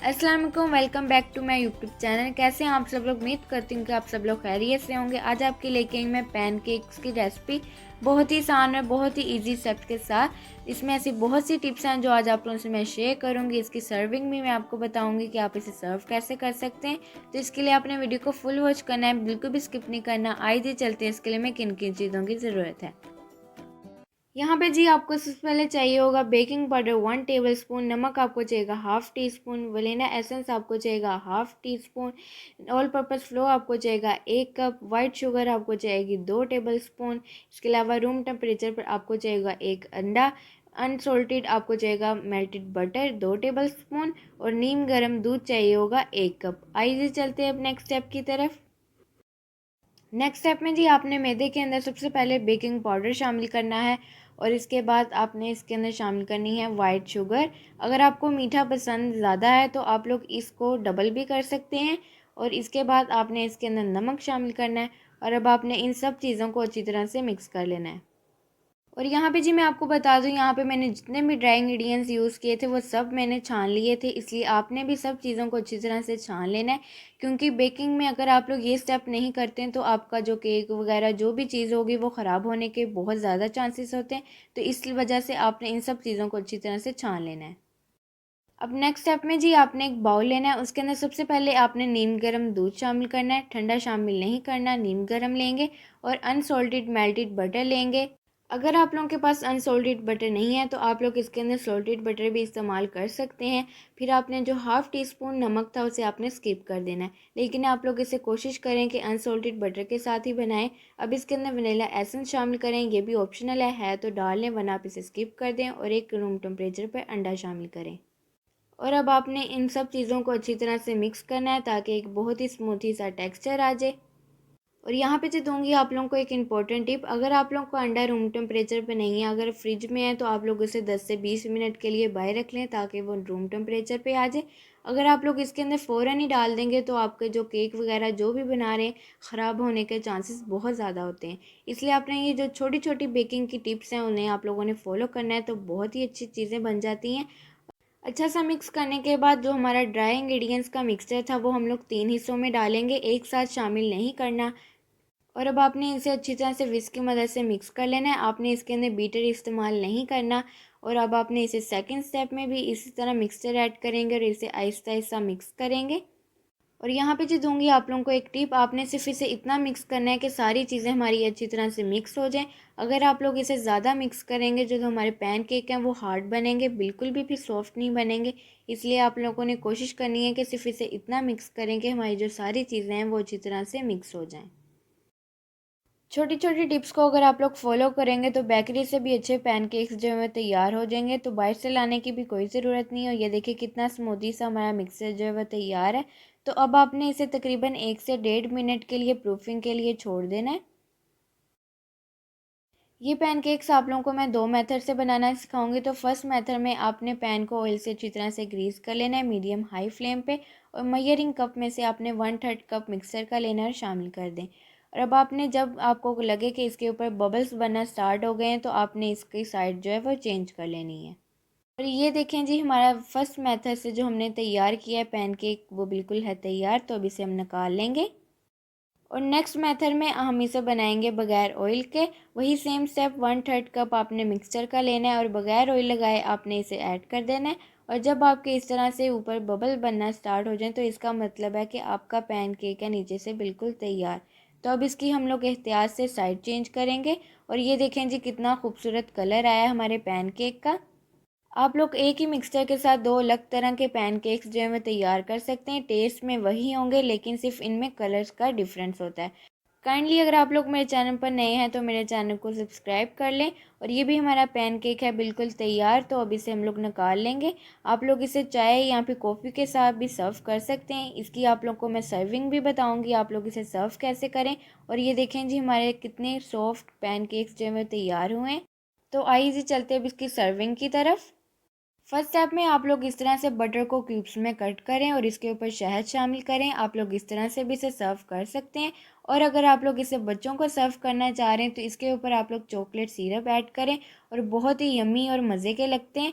अस्सलाम वालेकुम, welcome back to my YouTube channel. कैसे हैं आप सब लोग? उम्मीद करती हूँ कि आप सब लोग खैरियत से होंगे। आज आपके लेके आई मैं पैनकेक्स की रेसिपी, बहुत ही आसान है, बहुत ही इजी स्टेप्स के साथ। इसमें ऐसी बहुत सी टिप्स हैं जो आज आप लोगों से मैं शेयर करूँगी। इसकी सर्विंग भी मैं आपको बताऊँगी कि आप इसे सर्व कैसे कर सकते हैं। तो इसके लिए आपने वीडियो को फुल वॉच करना है, बिल्कुल भी स्किप नहीं करना। आइए चलते हैं इसके लिए मैं किन किन चीज़ों की ज़रूरत है। यहाँ पे जी आपको सबसे पहले चाहिए होगा बेकिंग पाउडर 1 टेबल स्पून, नमक आपको चाहिएगा ½ टीस्पून, वनीला एसेंस आपको चाहिएगा ½ टीस्पून, ऑल पर्पस फ्लोर आपको चाहिएगा 1 कप, वाइट शुगर आपको चाहिएगी 2 टेबल स्पून। इसके अलावा रूम टेम्परेचर पर आपको चाहिएगा 1 अंडा, अनसॉल्टेड आपको चाहिएगा मेल्टेड बटर 2 टेबल स्पून और नीम गर्म दूध चाहिए होगा 1 कप। आइए चलते हैं अब नेक्स्ट स्टेप की तरफ। नेक्स्ट स्टेप में जी आपने मैदे के अंदर सबसे पहले बेकिंग पाउडर शामिल करना है और इसके बाद आपने इसके अंदर शामिल करनी है वाइट शुगर। अगर आपको मीठा पसंद ज़्यादा है तो आप लोग इसको डबल भी कर सकते हैं। और इसके बाद आपने इसके अंदर नमक शामिल करना है और अब आपने इन सब चीज़ों को अच्छी तरह से मिक्स कर लेना है। और यहाँ पे जी मैं आपको बता दूँ, यहाँ पे मैंने जितने भी ड्राई इंग्रेडिएंट्स यूज़ किए थे वो सब मैंने छान लिए थे, इसलिए आपने भी सब चीज़ों को अच्छी तरह से छान लेना है। क्योंकि बेकिंग में अगर आप लोग ये स्टेप नहीं करते हैं तो आपका जो केक वगैरह जो भी चीज़ होगी वो ख़राब होने के बहुत ज़्यादा चांसेस होते हैं। तो इस वजह से आपने इन सब चीज़ों को अच्छी तरह से छान लेना है। अब नेक्स्ट स्टेप में जी आपने एक बाउल लेना है, उसके अंदर सबसे पहले आपने नीम गर्म दूध शामिल करना है। ठंडा शामिल नहीं करना, नीम गर्म लेंगे और अनसॉल्टेड मेल्टेड बटर लेंगे। अगर आप लोगों के पास अनसॉल्टेड बटर नहीं है तो आप लोग इसके अंदर सॉल्टेड बटर भी इस्तेमाल कर सकते हैं। फिर आपने जो ½ टीस्पून नमक था उसे आपने स्किप कर देना है, लेकिन आप लोग इसे कोशिश करें कि अनसॉल्टेड बटर के साथ ही बनाएं। अब इसके अंदर वनीला एसेंस शामिल करें, ये भी ऑप्शनल है तो डाल लें वरना आप इसे स्किप कर दें। और एक रूम टेम्परेचर पर अंडा शामिल करें। और अब आपने इन सब चीज़ों को अच्छी तरह से मिक्स करना है ताकि एक बहुत ही स्मूथी सा टेक्सचर आ जाए। और यहाँ पे जो दूंगी आप लोगों को एक इम्पॉर्टेंट टिप, अगर आप लोगों को अंडा रूम टेम्परेचर पे नहीं है, अगर फ्रिज में है तो आप लोग उसे 10 से 20 मिनट के लिए बाहर रख लें ताकि वो रूम टेम्परेचर पे आ जाए। अगर आप लोग इसके अंदर फ़ौरन ही डाल देंगे तो आपके जो केक वगैरह जो भी बना रहे हैं ख़राब होने के चांसेस बहुत ज़्यादा होते हैं। इसलिए आपने ये जो छोटी छोटी बेकिंग की टिप्स हैं उन्हें आप लोगों ने फॉलो करना है तो बहुत ही अच्छी चीज़ें बन जाती हैं। अच्छा सा मिक्स करने के बाद जो हमारा ड्राई इंग्रेडिएंट्स का मिक्सचर था वो हम लोग 3 हिस्सों में डालेंगे, एक साथ शामिल नहीं करना। और अब आपने इसे अच्छी तरह से विस्क की मदद से मिक्स कर लेना है, आपने इसके अंदर बीटर इस्तेमाल नहीं करना। और अब आपने इसे सेकंड स्टेप में भी इसी तरह मिक्सचर ऐड करेंगे और इसे आहिस्ता आहिस्ता मिक्स करेंगे। और यहाँ पे जो दूंगी आप लोगों को एक टिप, आपने सिर्फ इसे इतना मिक्स करना है कि सारी चीज़ें हमारी अच्छी तरह से मिक्स हो जाएं। अगर आप लोग इसे ज़्यादा मिक्स करेंगे जो हमारे पैन केक हैं वो हार्ड बनेंगे, बिल्कुल भी फिर सॉफ्ट नहीं बनेंगे। इसलिए आप लोगों ने कोशिश करनी है कि सिर्फ इसे इतना मिक्स करें कि हमारी जो सारी चीज़ें हैं वो अच्छी तरह से मिक्स हो जाएँ। छोटी छोटी टिप्स को अगर आप लोग फॉलो करेंगे तो बेकरी से भी अच्छे पैनकेक्स जो है तैयार हो जाएंगे, तो बाहर से लाने की भी कोई ज़रूरत नहीं है। ये देखिए कितना स्मूदी सा हमारा मिक्सर जो है वह तैयार है। तो अब आपने इसे तकरीबन 1 से 1.5 मिनट के लिए प्रूफिंग के लिए छोड़ देना है। ये पैनकेक्स आप लोगों को मैं दो मेथड से बनाना सिखाऊंगी। तो फर्स्ट मेथड में आपने पैन को ऑयल से अच्छी तरह से ग्रीस कर लेना है मीडियम हाई फ्लेम पे और मेजरिंग कप में से आपने 1/3 कप मिक्सर का लेना है और शामिल कर दें। और अब आपने जब आपको लगे कि इसके ऊपर बबल्स बनना स्टार्ट हो गए हैं तो आपने इसकी साइड जो है वो चेंज कर लेनी है। और ये देखें जी हमारा फर्स्ट मेथड से जो हमने तैयार किया है पैनकेक वो बिल्कुल है तैयार, तो अब इसे हम निकाल लेंगे। और नेक्स्ट मेथड में हम इसे बनाएंगे बगैर ऑयल के। वही सेम स्टेप 1/3 कप आपने मिक्सचर का लेना है और बगैर ऑयल लगाए आपने इसे ऐड कर देना है। और जब आपके इस तरह से ऊपर बबल बनना स्टार्ट हो जाए तो इसका मतलब है कि आपका पैन केक है नीचे से बिल्कुल तैयार। तो अब इसकी हम लोग एहतियात से साइड चेंज करेंगे। और ये देखें जी कितना खूबसूरत कलर आया हमारे पैन केक का। आप लोग एक ही मिक्सचर के साथ दो अलग तरह के पैनकेक्स जो है वो तैयार कर सकते हैं। टेस्ट में वही होंगे लेकिन सिर्फ इनमें कलर्स का डिफरेंस होता है। काइंडली अगर आप लोग मेरे चैनल पर नए हैं तो मेरे चैनल को सब्सक्राइब कर लें। और ये भी हमारा पैनकेक है बिल्कुल तैयार, तो अब इसे हम लोग निकाल लेंगे। आप लोग इसे चाय या फिर कॉफ़ी के साथ भी सर्व कर सकते हैं। इसकी आप लोग को मैं सर्विंग भी बताऊंगी, आप लोग इसे सर्व कैसे करें। और ये देखें जी हमारे कितने सॉफ्ट पैनकेक्स जो है वो तैयार हुए हैं। तो आइए जी चलते अब इसकी सर्विंग की तरफ। फर्स्ट स्टेप में आप लोग इस तरह से बटर को क्यूब्स में कट करें और इसके ऊपर शहद शामिल करें। आप लोग इस तरह से भी इसे सर्व कर सकते हैं। और अगर आप लोग इसे बच्चों को सर्व करना चाह रहे हैं तो इसके ऊपर आप लोग चॉकलेट सिरप ऐड करें और बहुत ही यम्मी और मज़े के लगते हैं।